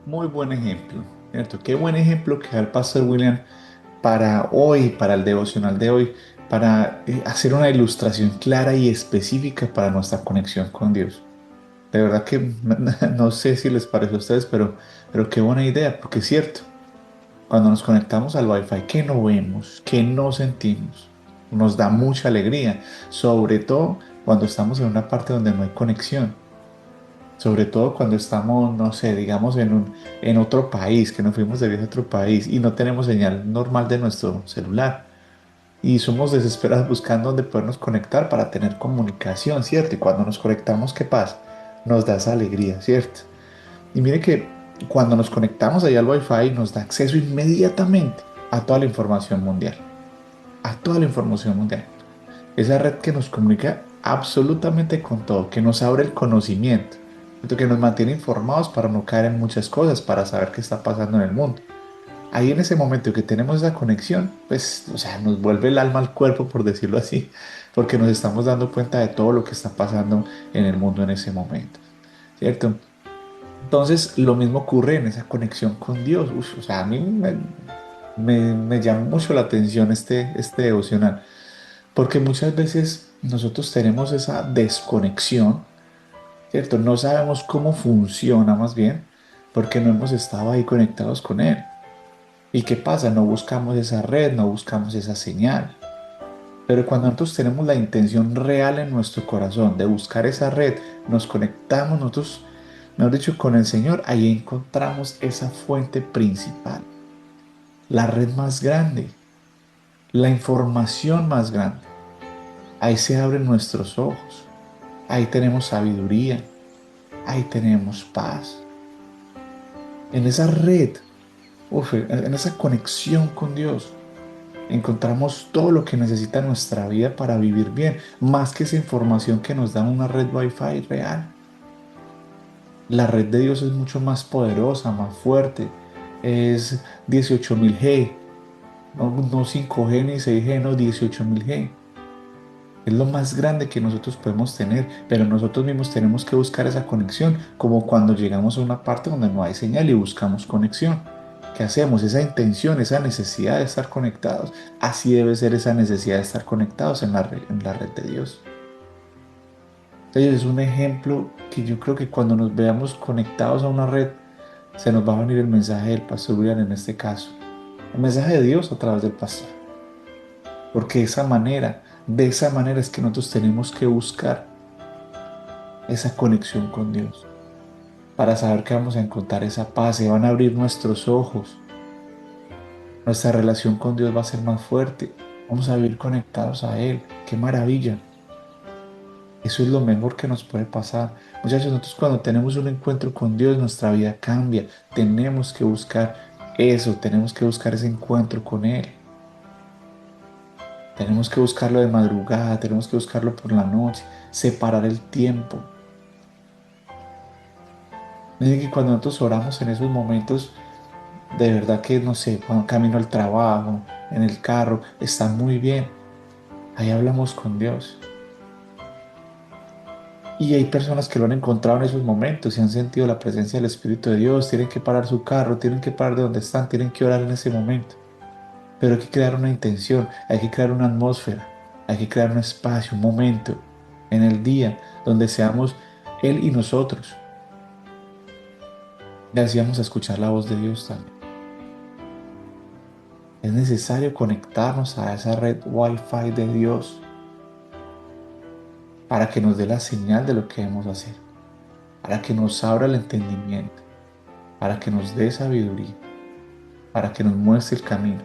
muy buen ejemplo, ¿cierto? Qué buen ejemplo que da el pastor William para hoy, para el devocional de hoy, para hacer una ilustración clara y específica para nuestra conexión con Dios. De verdad que no sé si les parece a ustedes, pero qué buena idea, porque es cierto, cuando nos conectamos al Wi-Fi, ¿qué no vemos? ¿Qué no sentimos? Nos da mucha alegría, sobre todo cuando estamos en una parte donde no hay conexión. Sobre todo cuando estamos, no sé, digamos en otro país, que nos fuimos de viaje a otro país y no tenemos señal normal de nuestro celular. Y somos desesperados buscando dónde podernos conectar para tener comunicación, ¿cierto? Y cuando nos conectamos, ¿qué pasa? Nos da esa alegría, ¿cierto? Y mire que cuando nos conectamos allá al Wi-Fi nos da acceso inmediatamente a toda la información mundial, a toda la información mundial. Esa red que nos comunica absolutamente con todo, que nos abre el conocimiento, ¿cierto? Que nos mantiene informados para no caer en muchas cosas, para saber qué está pasando en el mundo. Ahí en ese momento que tenemos esa conexión, pues, o sea, nos vuelve el alma al cuerpo, por decirlo así, porque nos estamos dando cuenta de todo lo que está pasando en el mundo en ese momento, ¿cierto? Entonces, lo mismo ocurre en esa conexión con Dios. Uf, o sea, a mí me llama mucho la atención este devocional, porque muchas veces nosotros tenemos esa desconexión, ¿cierto? No sabemos cómo funciona más bien, porque no hemos estado ahí conectados con Él. ¿Y qué pasa? No buscamos esa red, no buscamos esa señal. Pero cuando nosotros tenemos la intención real en nuestro corazón de buscar esa red, nos conectamos nosotros, mejor dicho, con el Señor, ahí encontramos esa fuente principal, la red más grande, la información más grande. Ahí se abren nuestros ojos, ahí tenemos sabiduría, ahí tenemos paz. En esa red, uf, en esa conexión con Dios, encontramos todo lo que necesita nuestra vida para vivir bien, más que esa información que nos da una red Wi-Fi real. La red de Dios es mucho más poderosa, más fuerte. Es 18.000G, no 5G ni 6G, no 18.000G. Es lo más grande que nosotros podemos tener, pero nosotros mismos tenemos que buscar esa conexión, como cuando llegamos a una parte donde no hay señal y buscamos conexión. ¿Qué hacemos? Esa intención, esa necesidad de estar conectados. Así debe ser esa necesidad de estar conectados en la red de Dios. Entonces es un ejemplo que yo creo que cuando nos veamos conectados a una red, se nos va a venir el mensaje del pastor William en este caso. El mensaje de Dios a través del pastor. Porque de esa manera es que nosotros tenemos que buscar esa conexión con Dios, para saber que vamos a encontrar esa paz, se van a abrir nuestros ojos, nuestra relación con Dios va a ser más fuerte, vamos a vivir conectados a Él. ¡Qué maravilla! Eso es lo mejor que nos puede pasar. Muchachos, nosotros cuando tenemos un encuentro con Dios, nuestra vida cambia. Tenemos que buscar eso, tenemos que buscar ese encuentro con Él. Tenemos que buscarlo de madrugada, tenemos que buscarlo por la noche, separar el tiempo. Miren que cuando nosotros oramos en esos momentos, de verdad que no sé, cuando camino al trabajo, en el carro, está muy bien. Ahí hablamos con Dios. Y hay personas que lo han encontrado en esos momentos y han sentido la presencia del Espíritu de Dios. Tienen que parar su carro, tienen que parar de donde están, tienen que orar en ese momento. Pero hay que crear una intención, hay que crear una atmósfera, hay que crear un espacio, un momento en el día donde seamos Él y nosotros. Y así vamos a escuchar la voz de Dios también. Es necesario conectarnos a esa red Wi-Fi de Dios para que nos dé la señal de lo que debemos hacer, para que nos abra el entendimiento, para que nos dé sabiduría, para que nos muestre el camino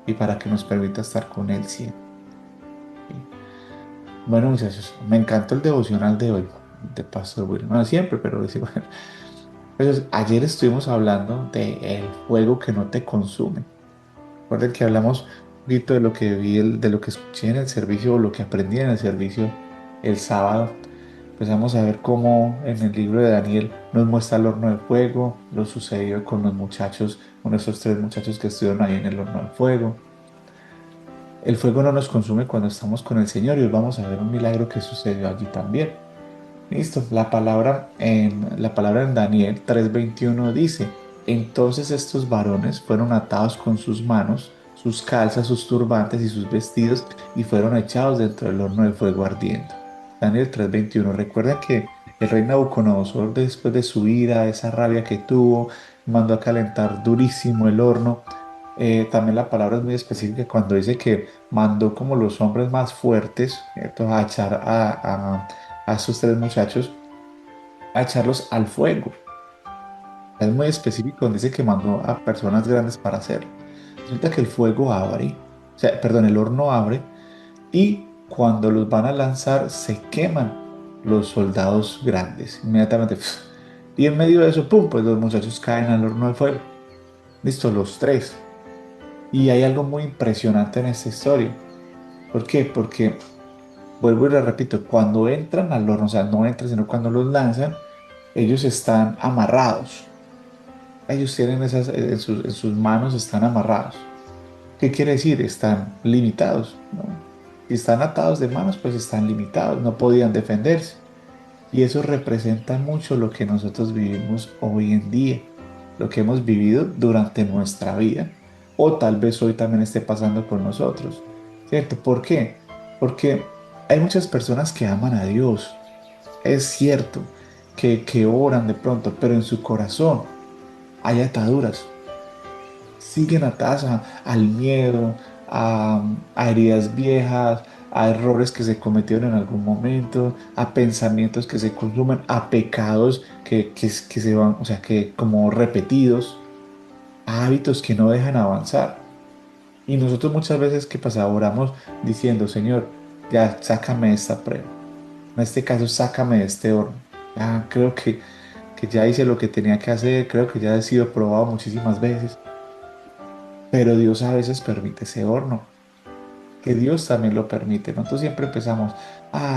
y para que nos permita estar con Él siempre. Bueno, muchachos, me encantó el devocional de hoy, de Pastor William. Bueno, siempre, pero sí, bueno. Entonces, ayer estuvimos hablando del fuego que no te consume. Recuerden que hablamos un poquito de lo que vi, de lo que escuché en el servicio o lo que aprendí en el servicio el sábado. Empezamos a ver cómo en el libro de Daniel nos muestra el horno de fuego, lo sucedido con los muchachos, con esos tres muchachos que estuvieron ahí en el horno de fuego. El fuego no nos consume cuando estamos con el Señor y hoy vamos a ver un milagro que sucedió allí también. Listo, la palabra en Daniel 3:21 dice. Entonces estos varones fueron atados con sus manos, sus calzas, sus turbantes y sus vestidos y fueron echados dentro del horno de fuego ardiendo. Daniel 3:21. Recuerda que el rey Nabucodonosor, después de su ira, esa rabia que tuvo, mandó a calentar durísimo el horno. También la palabra es muy específica cuando dice que mandó como los hombres más fuertes, ¿cierto? A echar a esos tres muchachos, a echarlos al fuego. Es muy específico donde dice que mandó a personas grandes para hacerlo. Resulta que el fuego abre, o sea, perdón, el horno abre y cuando los van a lanzar se queman los soldados grandes inmediatamente. Y en medio de eso, pum, pues los muchachos caen al horno de fuego. Listo, los tres. Y hay algo muy impresionante en esta historia. ¿Por qué? Porque, vuelvo y le repito, cuando entran al horno, o sea, no entran, sino cuando los lanzan, ellos están amarrados. Ellos tienen esas, en sus manos están amarrados. ¿Qué quiere decir? Están limitados, ¿no? Si están atados de manos, pues están limitados, no podían defenderse. Y eso representa mucho lo que nosotros vivimos hoy en día, lo que hemos vivido durante nuestra vida, o tal vez hoy también esté pasando con nosotros, ¿cierto? ¿Por qué? Porque hay muchas personas que aman a Dios, es cierto, que oran de pronto, pero en su corazón hay ataduras, siguen atadas al miedo, a heridas viejas, a errores que se cometieron en algún momento, a pensamientos que se consumen, a pecados que se van, o sea, que como repetidos, a hábitos que no dejan avanzar. Y nosotros muchas veces, ¿qué pasa? Oramos diciendo, Señor, ya sácame de esta prueba. En este caso, sácame de este horno. Ya creo que ya hice lo que tenía que hacer, creo que ya he sido probado muchísimas veces. Pero Dios a veces permite ese horno, que Dios también lo permite. Nosotros siempre empezamos,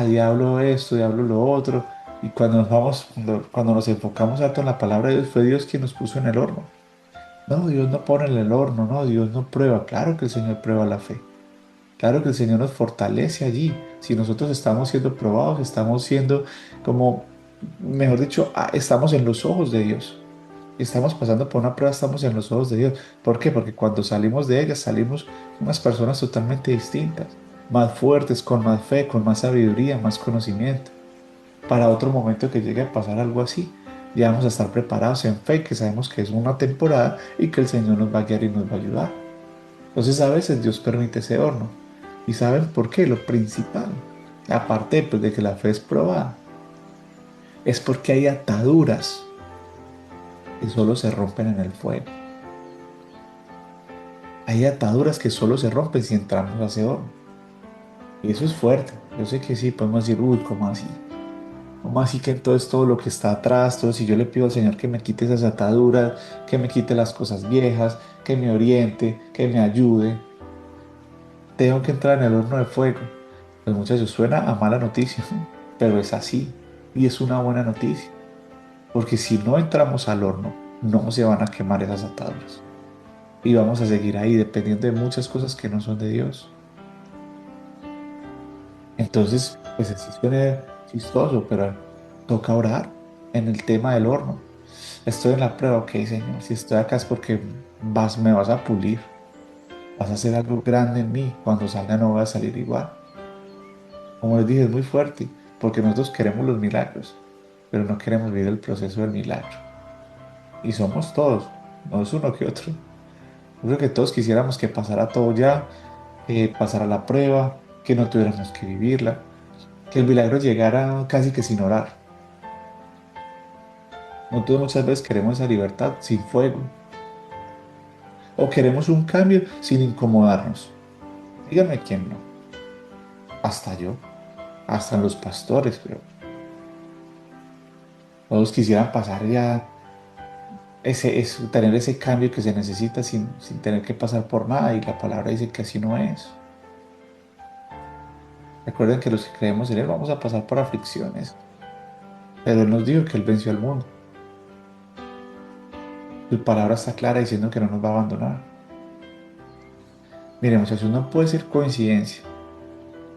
diablo esto, diablo lo otro, y cuando nos vamos, cuando nos enfocamos tanto en la palabra de Dios, fue Dios quien nos puso en el horno. No, Dios no pone en el horno, no, Dios no prueba. Claro que el Señor prueba la fe. Claro que el Señor nos fortalece allí. Si nosotros estamos siendo probados, estamos siendo como, mejor dicho, estamos en los ojos de Dios. Estamos pasando por una prueba, estamos en los ojos de Dios. ¿Por qué? Porque cuando salimos de ella, salimos unas personas totalmente distintas, más fuertes, con más fe, con más sabiduría, más conocimiento. Para otro momento que llegue a pasar algo así, ya vamos a estar preparados en fe, que sabemos que es una temporada y que el Señor nos va a guiar y nos va a ayudar. Entonces a veces Dios permite ese horno. ¿Y saben por qué? Lo principal, aparte pues, de que la fe es probada, es porque hay ataduras que solo se rompen en el fuego. Hay ataduras que solo se rompen si entramos a ese horno. Y eso es fuerte. Yo sé que sí, podemos decir, uy, ¿cómo así? ¿Cómo así que entonces todo lo que está atrás, todo si yo le pido al Señor que me quite esas ataduras, que me quite las cosas viejas, que me oriente, que me ayude, tengo que entrar en el horno de fuego? Pues muchachos, suena a mala noticia, pero es así. Y es una buena noticia. Porque si no entramos al horno, no se van a quemar esas ataduras. Y vamos a seguir ahí dependiendo de muchas cosas que no son de Dios. Entonces, pues así suena chistoso, pero toca orar en el tema del horno. Estoy en la prueba, ok, Señor, si estoy acá es porque me vas a pulir, vas a hacer algo grande en mí, cuando salga no voy a salir igual. Como les dije, es muy fuerte, porque nosotros queremos los milagros, pero no queremos vivir el proceso del milagro. Y somos todos, no es uno que otro. Yo creo que todos quisiéramos que pasara todo ya, que pasara la prueba, que no tuviéramos que vivirla, que el milagro llegara casi que sin orar. Nosotros muchas veces queremos esa libertad sin fuego o queremos un cambio sin incomodarnos. Dígame quién no. Hasta yo, hasta los pastores, creo. Todos quisieran pasar ya tener ese cambio que se necesita sin tener que pasar por nada y la palabra dice que así no es. Recuerden que los que creemos en Él vamos a pasar por aflicciones, pero Él nos dijo que Él venció al mundo. Su palabra está clara diciendo que no nos va a abandonar. Miren, muchachos, no puede ser coincidencia.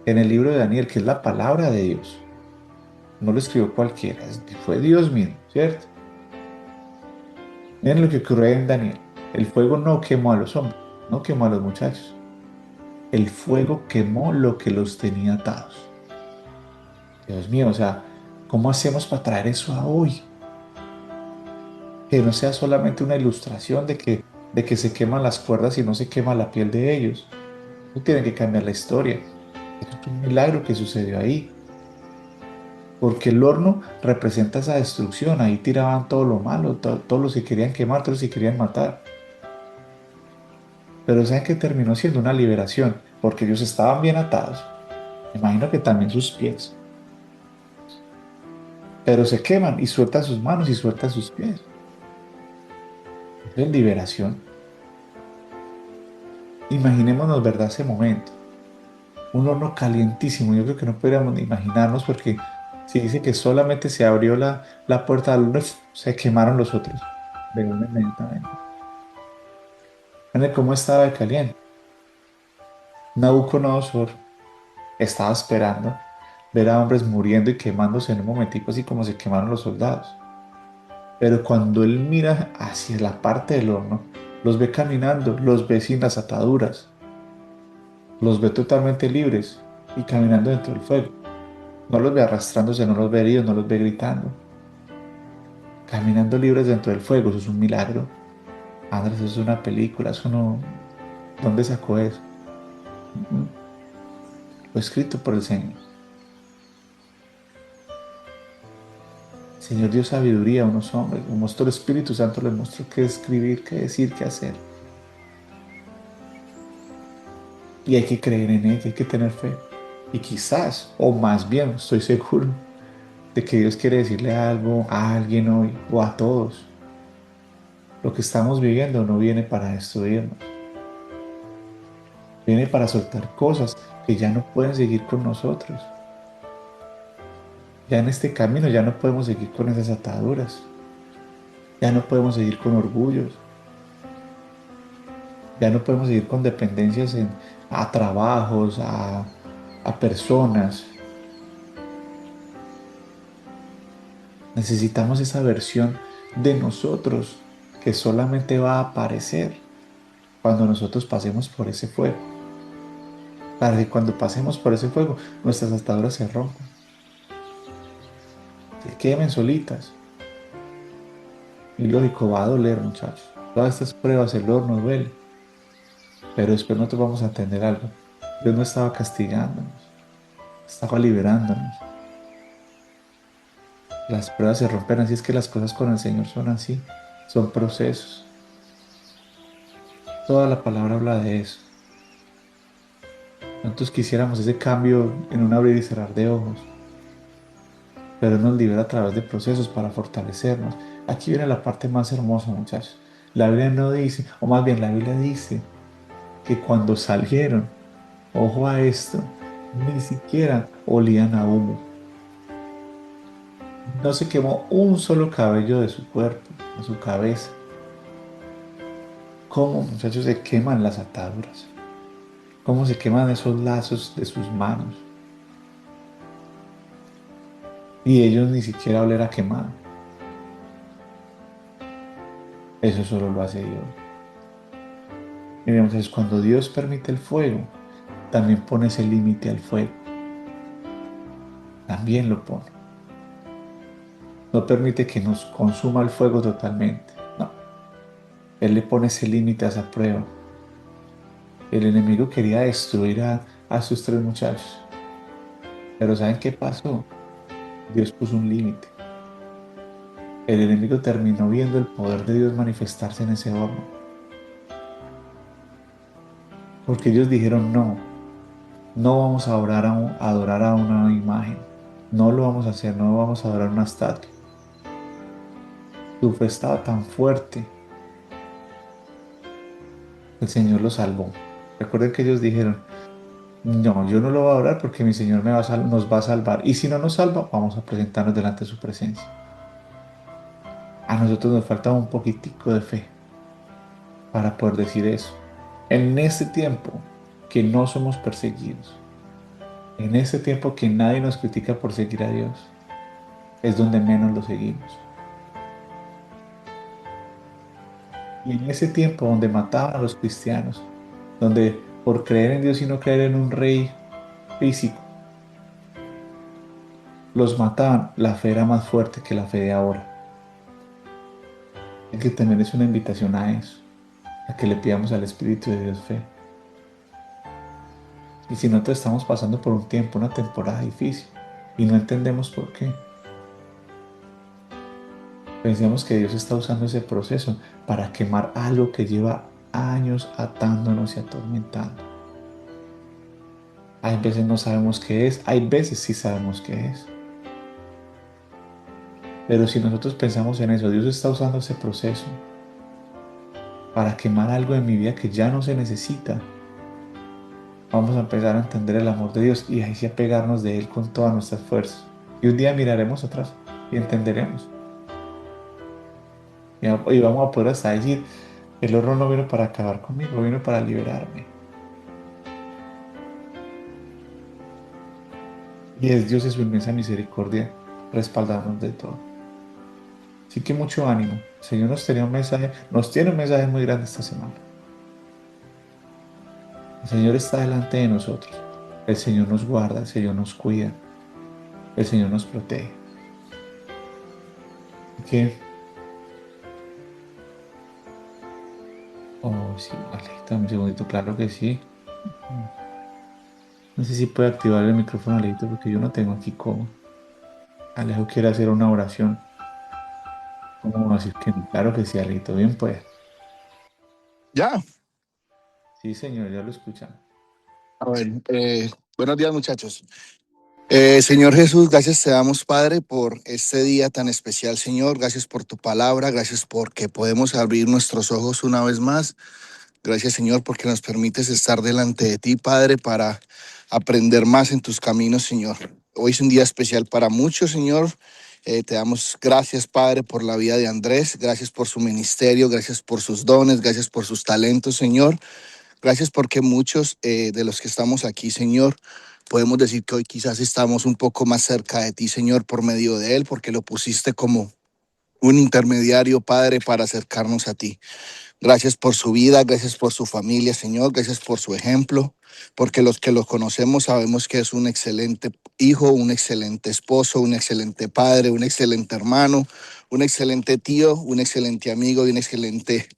En el libro de Daniel, que es la palabra de Dios, no lo escribió cualquiera, fue Dios mismo, ¿cierto? Miren lo que ocurrió en Daniel. El fuego no quemó a los hombres, no quemó a los muchachos. El fuego quemó lo que los tenía atados. Dios mío, o sea, ¿cómo hacemos para traer eso a hoy? Que no sea solamente una ilustración de que se queman las cuerdas y no se quema la piel de ellos. Eso tiene que cambiar la historia. Eso es un milagro que sucedió ahí. Porque el horno representa esa destrucción. Ahí tiraban todo lo malo, todos los que querían quemar, todos los que querían matar. Pero ¿saben que terminó siendo una liberación? Porque ellos estaban bien atados. Me imagino que también sus pies. Pero se queman y sueltan sus manos y sueltan sus pies. Eso es liberación. Imaginémonos, ¿verdad? Ese momento. Un horno calientísimo. Yo creo que no podríamos ni imaginarnos porque si dice que solamente se abrió la puerta del horno, se quemaron los otros. De una inmediatamente. Miren cómo estaba de caliente. Nabucodonosor estaba esperando ver a hombres muriendo y quemándose en un momentico, así como se quemaron los soldados. Pero cuando él mira hacia la parte del horno, los ve caminando, los ve sin las ataduras, los ve totalmente libres y caminando dentro del fuego. No los ve arrastrándose, no los ve heridos, no los ve gritando. Caminando libres dentro del fuego, eso es un milagro. Andrés, eso es una película, eso no... ¿Dónde sacó eso? Mm, Fue escrito por el Señor. El Señor dio sabiduría a unos hombres, le mostró el Espíritu Santo, les mostró qué escribir, qué decir, qué hacer. Y hay que creer en Él, hay que tener fe. Y quizás, o más bien, estoy seguro de que Dios quiere decirle algo a alguien hoy o a todos. Lo que estamos viviendo no viene para destruirnos, viene para soltar cosas que ya no pueden seguir con nosotros. Ya en este camino ya no podemos seguir con esas ataduras, ya no podemos seguir con orgullos, ya no podemos seguir con dependencias a trabajos, a personas. Necesitamos esa versión de nosotros que solamente va a aparecer cuando nosotros pasemos por ese fuego. Para que cuando pasemos por ese fuego, nuestras ataduras se rompan, se quemen solitas. Y lógico, va a doler, muchachos. Todas estas pruebas, el horno duele, pero después nosotros vamos a entender algo. Dios no estaba castigándonos, estaba liberándonos. Las pruebas se rompen así, es que las cosas con el Señor son así, son procesos. Toda la palabra habla de eso. Nosotros quisiéramos ese cambio en un abrir y cerrar de ojos, pero Él nos libera a través de procesos para fortalecernos. Aquí viene la parte más hermosa, muchachos. La Biblia no dice, o más bien la Biblia dice que cuando salieron, ojo a esto, ni siquiera olían a humo. No se quemó un solo cabello de su cuerpo, de su cabeza. ¿Cómo, muchachos, se queman las ataduras? ¿Cómo se queman esos lazos de sus manos? Y ellos ni siquiera oler a quemado. Eso solo lo hace Dios. Miren, entonces cuando Dios permite el fuego, también pone ese límite al fuego. También lo pone. No permite que nos consuma el fuego totalmente. No, Él le pone ese límite a esa prueba. El enemigo quería destruir a sus tres muchachos. Pero ¿saben qué pasó? Dios puso un límite. El enemigo terminó viendo el poder de Dios manifestarse en ese horno. Porque ellos dijeron, no, no vamos a a adorar a una imagen. No lo vamos a hacer, no vamos a adorar una estatua. Su fe estaba tan fuerte, el Señor lo salvó. Recuerden que ellos dijeron, no, yo no lo voy a adorar porque mi Señor nos va a salvar. Y si no nos salva, vamos a presentarnos delante de su presencia. A nosotros nos falta un poquitico de fe para poder decir eso. En este tiempo que no somos perseguidos, en este tiempo que nadie nos critica por seguir a Dios, es donde menos lo seguimos. Y en ese tiempo donde mataban a los cristianos, donde por creer en Dios y no creer en un rey físico, los mataban, la fe era más fuerte que la fe de ahora. Hay que tener es una invitación a eso, a que le pidamos al Espíritu de Dios fe. Y si nosotros estamos pasando por un tiempo, una temporada difícil, y no entendemos por qué, pensemos que Dios está usando ese proceso para quemar algo que lleva años atándonos y atormentando. Hay veces no sabemos qué es, hay veces sí sabemos qué es. Pero si nosotros pensamos en eso, Dios está usando ese proceso para quemar algo en mi vida que ya no se necesita. Vamos a empezar a entender el amor de Dios y ahí sí a pegarnos de Él con todas nuestras fuerzas. Y un día miraremos atrás y entenderemos. Y vamos a poder hasta decir, el horror no vino para acabar conmigo, vino para liberarme. Y es Dios en su inmensa misericordia respaldarnos de todo. Así que mucho ánimo. El Señor nos tenía un mensaje, nos tiene un mensaje muy grande esta semana. El Señor está delante de nosotros. El Señor nos guarda, el Señor nos cuida, el Señor nos protege. Así que, oh, sí, Alejita, un segundito, claro que sí. No sé si puede activar el micrófono, Alejito, porque yo no tengo aquí cómo. Alejo quiere hacer una oración. ¿Cómo va a decir que no? Claro que sí, Alejito, bien pues. Ya, Sí, señor, ya lo escuchan. a ver, buenos días muchachos. Señor Jesús, gracias te damos, Padre, por este día tan especial, Señor. Gracias por tu palabra, gracias porque podemos abrir nuestros ojos una vez más. Gracias, Señor, porque nos permites estar delante de ti, Padre, para aprender más en tus caminos, Señor. Hoy es un día especial para muchos, Señor. Te damos gracias, Padre, por la vida de Andrés. Gracias por su ministerio, gracias por sus dones, gracias por sus talentos, Señor. Gracias porque muchos de los que estamos aquí, Señor, podemos decir que hoy quizás estamos un poco más cerca de ti, Señor, por medio de Él, porque lo pusiste como un intermediario, Padre, para acercarnos a ti. Gracias por su vida, gracias por su familia, Señor, gracias por su ejemplo, porque los que lo conocemos sabemos que es un excelente hijo, un excelente esposo, un excelente padre, un excelente hermano, un excelente tío, un excelente amigo y un excelente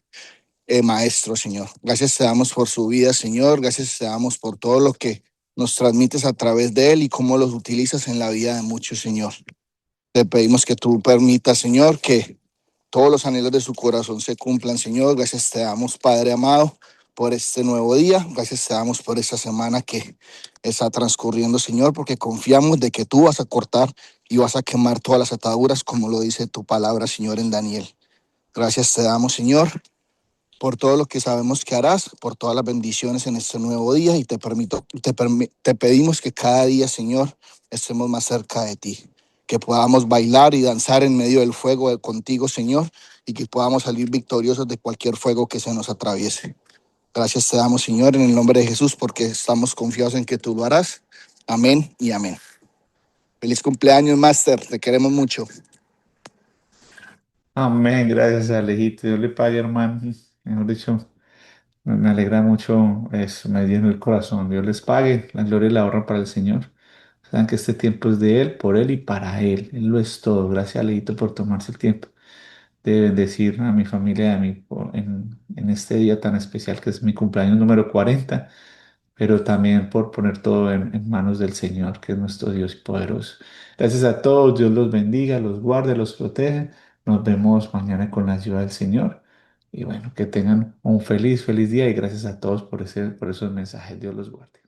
maestro, Señor. Gracias te damos por su vida, Señor. Gracias te damos por todo lo que nos transmites a través de él y cómo los utilizas en la vida de muchos, Señor. Te pedimos que tú permitas, Señor, que todos los anhelos de su corazón se cumplan, Señor. Gracias te damos, Padre amado, por este nuevo día. Gracias te damos por esta semana que está transcurriendo, Señor, porque confiamos de que tú vas a cortar y vas a quemar todas las ataduras, como lo dice tu palabra, Señor, en Daniel. Gracias te damos, Señor, por todo lo que sabemos que harás, por todas las bendiciones en este nuevo día y te pedimos que cada día, Señor, estemos más cerca de ti, que podamos bailar y danzar en medio del fuego contigo, Señor, y que podamos salir victoriosos de cualquier fuego que se nos atraviese. Gracias te damos, Señor, en el nombre de Jesús, porque estamos confiados en que tú lo harás. Amén y amén. Feliz cumpleaños, Master, te queremos mucho. Amén, gracias, Alejito. Dios le pague, hermano. Mejor dicho, me alegra mucho eso, me llena el corazón. Dios les pague, la gloria y la honra para el Señor. Saben que este tiempo es de Él, por Él y para Él. Él lo es todo. Gracias, Alejito, por tomarse el tiempo de bendecir a mi familia y a mí en este día tan especial que es mi cumpleaños número 40, pero también por poner todo en manos del Señor, que es nuestro Dios poderoso. Gracias a todos, Dios los bendiga, los guarde, los protege. Nos vemos mañana con la ayuda del Señor. Y bueno, que tengan un feliz, feliz día y gracias a todos por esos mensajes. Dios los guarde.